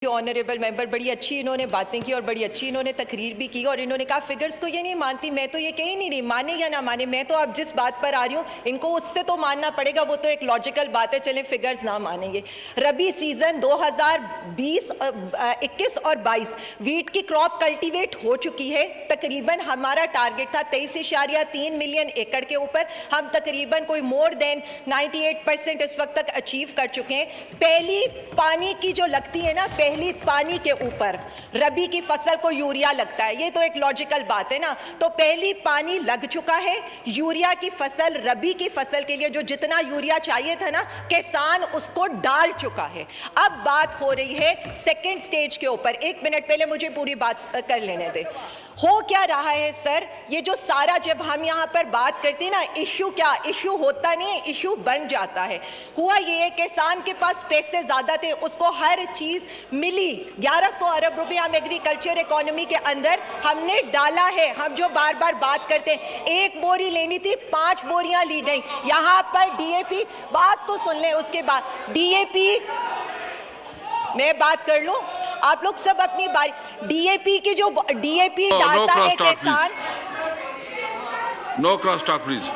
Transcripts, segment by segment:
Honourable member बड़ी अच्छी इन्होंने बातें की और बड़ी अच्छी इन्होंने तकरीर भी की और इन्होंने कहा फिगर्स को ये नहीं मानती, मैं तो ये कह ही नहीं रही माने या ना माने, मैं तो अब जिस बात पर आ रही हूँ इनको उससे तो मानना पड़ेगा, वो तो एक लॉजिकल बात है, चले फिगर्स ना मानेंगे। रबी सीजन 2020, 21 और 22 वीट की क्रॉप कल्टीवेट हो चुकी है। तकरीबन हमारा टारगेट था 23.3 मिलियन एकड़ के ऊपर, हम तकरीबन कोई मोर देन 98% इस वक्त तक अचीव कर चुके हैं। पहली पानी की जो लगती है ना, पहली पानी के ऊपर रबी की फसल को यूरिया लगता है, ये तो एक लॉजिकल बात है ना। तो पहली पानी लग चुका है, यूरिया की फसल, रबी की फसल के लिए जो जितना यूरिया चाहिए था ना, किसान उसको डाल चुका है। अब बात हो रही है सेकेंड स्टेज के ऊपर। एक मिनट पहले मुझे पूरी बात कर लेने दे। हो क्या रहा है सर, ये जो सारा जब हम यहाँ पर बात करते हैं ना, इशू क्या इशू होता नहीं है, इशू बन जाता है। हुआ ये है किसान के पास पैसे ज्यादा थे, उसको हर चीज मिली। 1100 अरब रुपए हम एग्रीकल्चर इकोनॉमी के अंदर हमने डाला है। हम जो बार बार बात करते हैं, एक बोरी लेनी थी 5 बोरियां ली गई। यहाँ पर डीएपी, बात तो सुन लें, उसके बाद डीएपी, मैं बात कर लूं, आप लोग सब अपनी बारी। डीएपी की जो डीएपी डालता है किसान, नो क्रॉस टॉक प्लीज।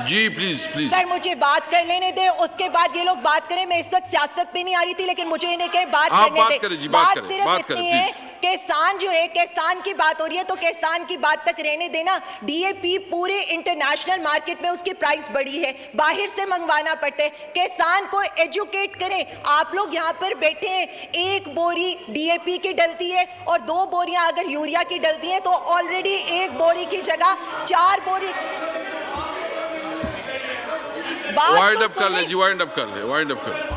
जी प्लीज प्लीज सर मुझे बात कर लेने दे, उसके बाद ये लोग बात करें। मैं इस वक्त सियासत पे नहीं आ रही थी, लेकिन मुझे इन्हें कहीं बात करने दे। बात सिर्फ इतनी है, किसान जो है, किसान की बात हो रही है तो किसान की बात तक रहने देना। डीएपी पूरे इंटरनेशनल मार्केट में उसकी प्राइस बढ़ी है, बाहर से मंगवाना पड़ता है। किसान को एजुकेट करें। आप लोग यहाँ पर बैठे हैं, एक बोरी डीएपी की डलती है और 2 बोरियां अगर यूरिया की डलती है तो ऑलरेडी एक बोरी की जगह 4 बोरी। वाइंड अप कर ले जी, वाइंड अप कर ले, वाइंड अप कर।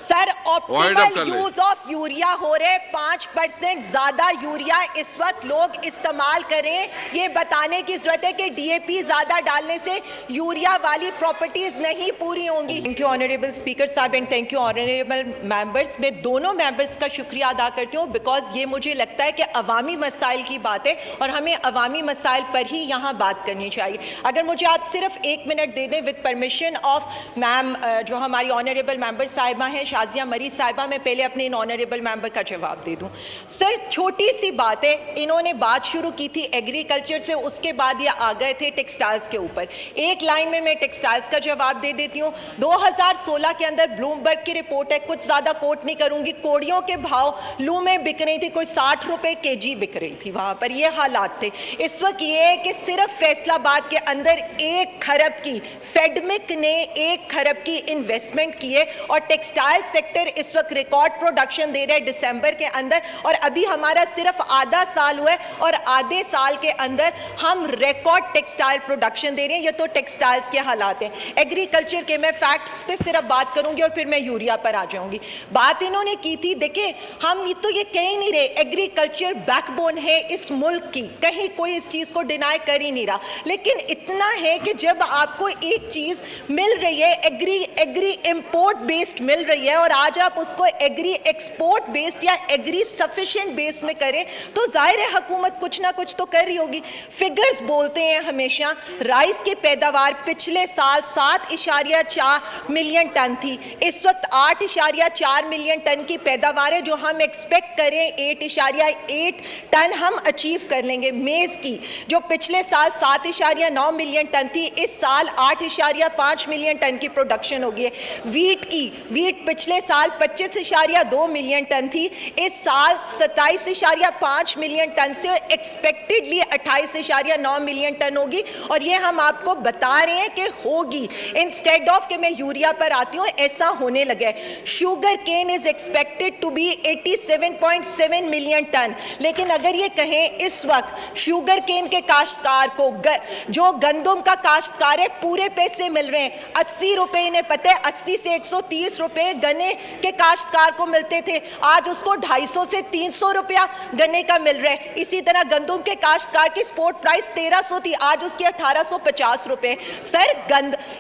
Sir optimal use of urea हो रहे, 5% ज्यादा यूरिया इस वक्त लोग इस्तेमाल करें। ये बताने की जरूरत है कि डीएपी ज्यादा डालने से यूरिया वाली प्रॉपर्टीज नहीं पूरी होंगी। थैंक यू ऑनरेबल स्पीकर साहब and thank you honourable members. मैं दोनों मेंबर्स का शुक्रिया अदा करती हूँ, बिकॉज ये मुझे लगता है कि अवामी मसाइल की बात है और हमें अवामी मसाइल पर ही यहाँ बात करनी चाहिए। अगर मुझे आप सिर्फ 1 मिनट दे दें विद परमिशन ऑफ मैम, जो हमारी ऑनरेबल मेंबर साहिबा हैं शाजिया मरीज साहिबा, मैं पहले अपने इन ऑनरेबल मेंबर का जवाब दे दूं। सर छोटी सी बात है, इन्होंने बात शुरू की थी एग्रीकल्चर से, उसके बाद ये आ गए थे टेक्सटाइल्स के ऊपर। एक लाइन में मैं टेक्सटाइल्स का जवाब दे देती हूँ। 2016 के अंदर ब्लूमबर्ग की रिपोर्ट है, कुछ ज्यादा कोट नहीं करूंगी, कोड़ियों के भाव लू में बिक रही थी, कोई 60 रुपए केजी बिक रही थी, वहां पर ये हालात थे। इस वक्त ये है कि सिर्फ फैसलाबाद के अंदर 1 खरब की, फेडमिक ने 1 खरब की इन्वेस्टमेंट की है और टेक्सटाइल सेक्टर इस वक्त रिकॉर्ड प्रोडक्शन दे रहे हैं दिसंबर के अंदर। और अभी हमारा सिर्फ आधा साल हुआ है और आधे साल के अंदर हम रिकॉर्ड टेक्सटाइल प्रोडक्शन दे रहे हैं। ये तो टेक्सटाइल्स के हालात हैं। एग्रीकल्चर के मैं फैक्ट्स पे सिर्फ बात करूंगी और फिर मैं यूरिया पर आ जाऊंगी। बात इन्होंने की थी, देखिए हम तो ये कह ही नहीं रहे, एग्रीकल्चर बैकबोन है इस मुल्क की, कहीं कोई इस चीज को डिनाई कर ही नहीं रहा, लेकिन इतना है कि जब आपको एक चीज मिल रही है, एग्री इंपोर्ट बेस्ड मिल रही है और आज आप उसको एग्री एक्सपोर्ट बेस्ड या एग्री सफिशिएंट बेस्ड में करें, तो जाहिर है हुकूमत कुछ ना कुछ तो कर रही होगी। फिगर्स बोलते हैं हमेशा, राइस की पैदावार पिछले साल 7.4 मिलियन टन थी, इस वक्त 8.4 मिलियन टन की पैदावार है, जो हम एक्सपेक्ट करें 8.8 टन हम अचीव कर लेंगे। मेज की जो पिछले साल 7.9 मिलियन टन थी, इस साल 8.5 मिलियन टन की प्रोडक्शन होगी। वीट की, वीट पिछले साल 25.2 मिलियन टन थी, इस साल 27.5 मिलियन टन से एक्सपेक्टेडली 28.9 मिलियन टन होगी और ये हम आपको बता रहे हैं कि होगी। इंस्टेड ऑफ कि मैं यूरिया पर आती हूँ, ऐसा होने लगा है। Sugar cane is expected to be 87.7 million tonne, लेकिन अगर ये कहें इस वक्त शुगर केन के काश्तकार को, जो गंदम का काश्तकार है, पूरे पैसे मिल रहे हैं 80 रुपए, इन्हें पता है 80 से 130 रुपए गन्ने के काश्तकार को मिलते थे, आज उसको 250 से 300 रुपया गन्ने का मिल रहा है। इसी तरह गंदम के काश्तकार की स्पोर्ट प्राइस 1300 थी, आज उसकी 1850 रुपए। सर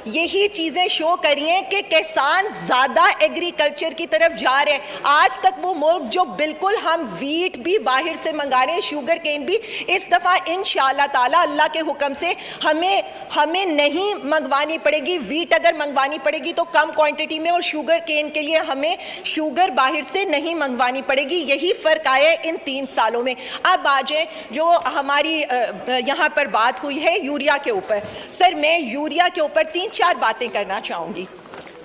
यही चीजें शो करी हैं कि किसान ज्यादा एग्रीकल्चर की तरफ जा रहे हैं। आज तक वो मुल्क जो बिल्कुल हम वीट भी बाहर से मंगा रहे हैं, शुगर केन भी, इस दफा इंशाअल्लाह ताला अल्लाह के हुक्म से हमें नहीं मंगवानी पड़ेगी। वीट अगर मंगवानी पड़ेगी तो कम क्वांटिटी में, और शुगर केन के लिए हमें शुगर बाहर से नहीं मंगवानी पड़ेगी। यही फर्क आया है इन 3 सालों में। अब आ जाए जो हमारी यहाँ पर बात हुई है यूरिया के ऊपर। सर मैं यूरिया के ऊपर 3-4 बातें करना चाहूंगी।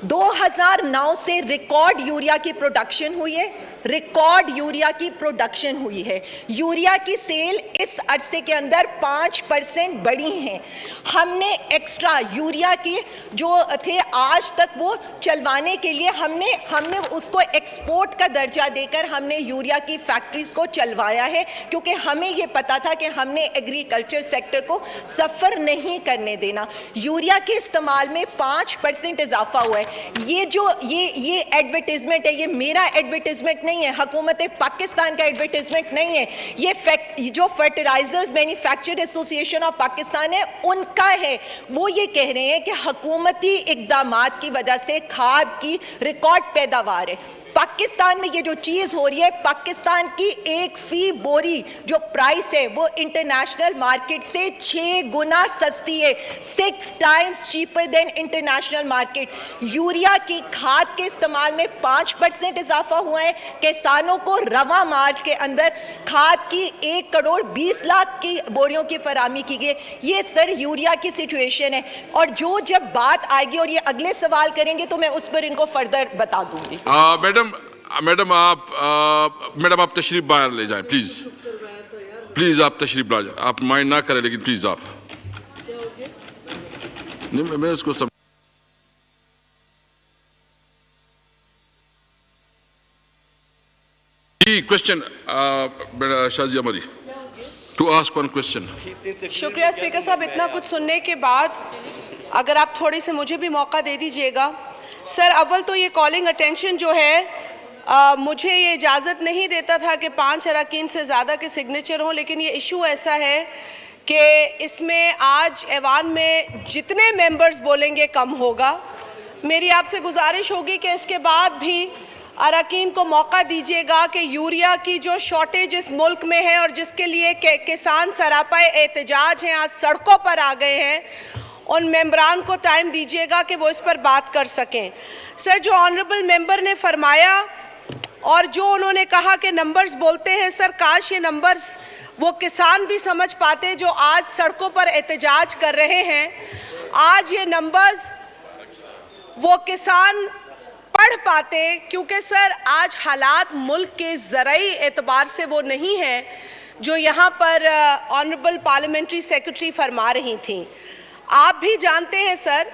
2009 से रिकॉर्ड यूरिया की प्रोडक्शन हुई है, रिकॉर्ड यूरिया की प्रोडक्शन हुई है। यूरिया की सेल इस अरसे के अंदर 5% बढ़ी हैं। हमने एक्स्ट्रा यूरिया के जो थे आज तक वो चलवाने के लिए हमने उसको एक्सपोर्ट का दर्जा देकर हमने यूरिया की फैक्ट्रीज को चलवाया है, क्योंकि हमें ये पता था कि हमने एग्रीकल्चर सेक्टर को सफ़र नहीं करने देना। यूरिया के इस्तेमाल में 5% इजाफा हुआ है। ये एडवर्टीजमेंट है, ये मेरा एडवर्टीजमेंट नहीं है, हुकूमत पाकिस्तान का एडवर्टीजमेंट नहीं है, ये जो fertilisers manufacturers association of Pakistan है उनका है। वो ये कह रहे हैं कि हुकूमती इक़दामात की वजह से खाद की रिकॉर्ड पैदावार है। पाकिस्तान में ये जो चीज़ हो रही है, पाकिस्तान की 1 फी बोरी जो प्राइस है वो इंटरनेशनल मार्केट से 6 गुना सस्ती है, 6 times cheaper than international market. Urea की खाद के इस्तेमाल में 5% इजाफा हुआ है। किसानों को रवा मार्च के अंदर खाद की 1 करोड़ 20 लाख की बोरियों की फराहमी की गई। ये सर यूरिया की सिचुएशन है, और जब बात आएगी और ये अगले सवाल करेंगे तो मैं उस पर इनको फर्दर बता दूंगी। मैडम आप तशरीफ बाहर ले जाएं प्लीज आप तशरीफ ला जाएं। आप माइंड ना करें, लेकिन प्लीज आप नहीं, मैं उसको सब क्वेश्चन शाजिया मरी टू आस्क वन क्वेश्चन। शुक्रिया स्पीकर साहब, इतना कुछ सुनने के बाद अगर आप थोड़ी से मुझे भी मौका दे दीजिएगा। सर अव्वल तो ये कॉलिंग अटेंशन जो है मुझे ये इजाज़त नहीं देता था कि 5 अरकान से ज़्यादा के सिग्नेचर हों, लेकिन ये इशू ऐसा है कि इसमें आज ऐवान में जितने मेंबर्स बोलेंगे कम होगा। मेरी आपसे गुजारिश होगी कि इसके बाद भी अरकान को मौका दीजिएगा कि यूरिया की जो शॉर्टेज इस मुल्क में है और जिसके लिए किसान सरापाए एहतजाज हैं, आज सड़कों पर आ गए हैं, उन मेंबरान को टाइम दीजिएगा कि वो इस पर बात कर सकें। सर जो ऑनरेबल मेंबर ने फरमाया और जो उन्होंने कहा कि नंबर्स बोलते हैं, सर काश ये नंबर्स वो किसान भी समझ पाते जो आज सड़कों पर एहतजाज कर रहे हैं। आज ये नंबर्स वो किसान पढ़ पाते, क्योंकि सर आज हालात मुल्क के ज़राई एतबार से वो नहीं है जो यहाँ पर ऑनरेबल पार्लियामेंट्री सेक्रेटरी फरमा रही थी। आप भी जानते हैं सर,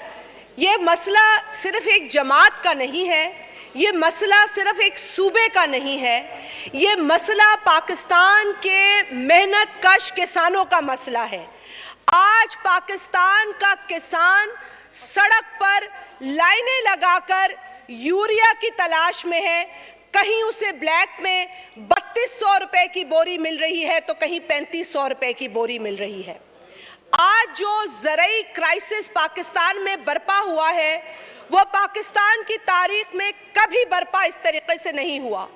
ये मसला सिर्फ एक जमात का नहीं है, ये मसला सिर्फ एक सूबे का नहीं है, ये मसला पाकिस्तान के मेहनत कश किसानों का मसला है। आज पाकिस्तान का किसान सड़क पर लाइनें लगाकर यूरिया की तलाश में है। कहीं उसे ब्लैक में 3200 रुपए की बोरी मिल रही है तो कहीं 3500 रुपए की बोरी मिल रही है। आज जो ज़राई क्राइसिस पाकिस्तान में बरपा हुआ है वो पाकिस्तान की तारीख में कभी बरपा इस तरीके से नहीं हुआ।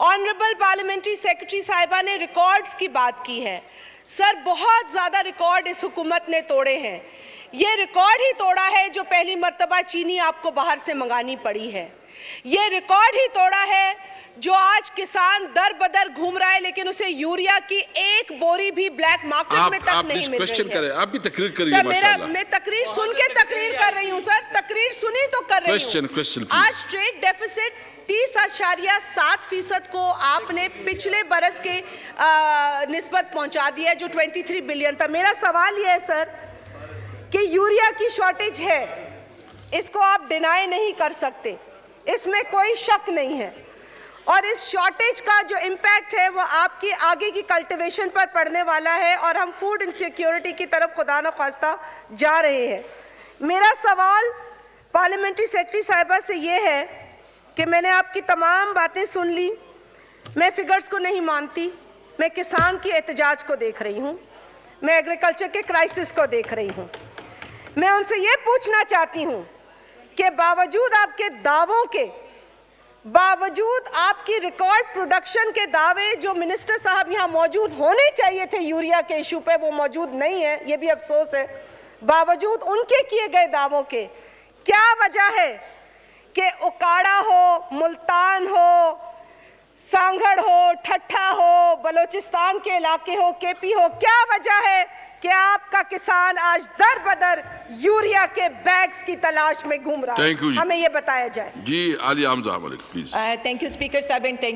ऑनरेबल पार्लियामेंट्री सेक्रेटरी साहिबा ने रिकॉर्ड्स की बात की है। सर बहुत ज़्यादा रिकॉर्ड इस हुकूमत ने तोड़े हैं। ये रिकॉर्ड ही तोड़ा है जो पहली मर्तबा चीनी आपको बाहर से मंगानी पड़ी है। ये रिकॉर्ड ही तोड़ा है जो आज किसान दर बदर घूम रहा है लेकिन उसे यूरिया की 1 बोरी भी ब्लैक मार्केट में तक नहीं मिल रही है। आप भी तकरीर करिए। सर मैं तकरीर सुन के तकरीर कर रही हूँ सर, तकरीर सुनी तो कर रही हूँ। आज ट्रेड डेफिसिट 30.7% को आपने पिछले बरस के निस्बत पहुंचा दिया जो 23 बिलियन था। मेरा सवाल यह है सर कि यूरिया की शॉर्टेज है, इसको आप डिनाई नहीं कर सकते, इसमें कोई शक नहीं है, और इस शॉर्टेज का जो इम्पैक्ट है वो आपकी आगे की कल्टीवेशन पर पड़ने वाला है और हम फूड इनसिक्योरिटी की तरफ खुदा न ख्वास्ता जा रहे हैं। मेरा सवाल पार्लियामेंट्री सेक्रेटरी साहिबा से ये है कि मैंने आपकी तमाम बातें सुन ली। मैं फिगर्स को नहीं मानती, मैं किसान की एहतजाज को देख रही हूँ, मैं एग्रीकल्चर के क्राइसिस को देख रही हूँ। मैं उनसे ये पूछना चाहती हूँ कि बावजूद आपके दावों के, बावजूद आपकी रिकॉर्ड प्रोडक्शन के दावे, जो मिनिस्टर साहब यहाँ मौजूद होने चाहिए थे यूरिया के इशू पे, वो मौजूद नहीं है, ये भी अफसोस है। बावजूद उनके किए गए दावों के, क्या वजह है कि उकाड़ा हो, मुल्तान हो, सांगड़ हो, ठट्ठा हो, बलोचिस्तान के इलाके हो, केपी हो, क्या वजह है कि आपका किसान आज दर बदर यूरिया के बैग्स की तलाश में घूम रहा है? Thank you. हमें ये बताया जाए। जी, आली Hamza Malik, please. Thank you speaker साहब एंड थैंक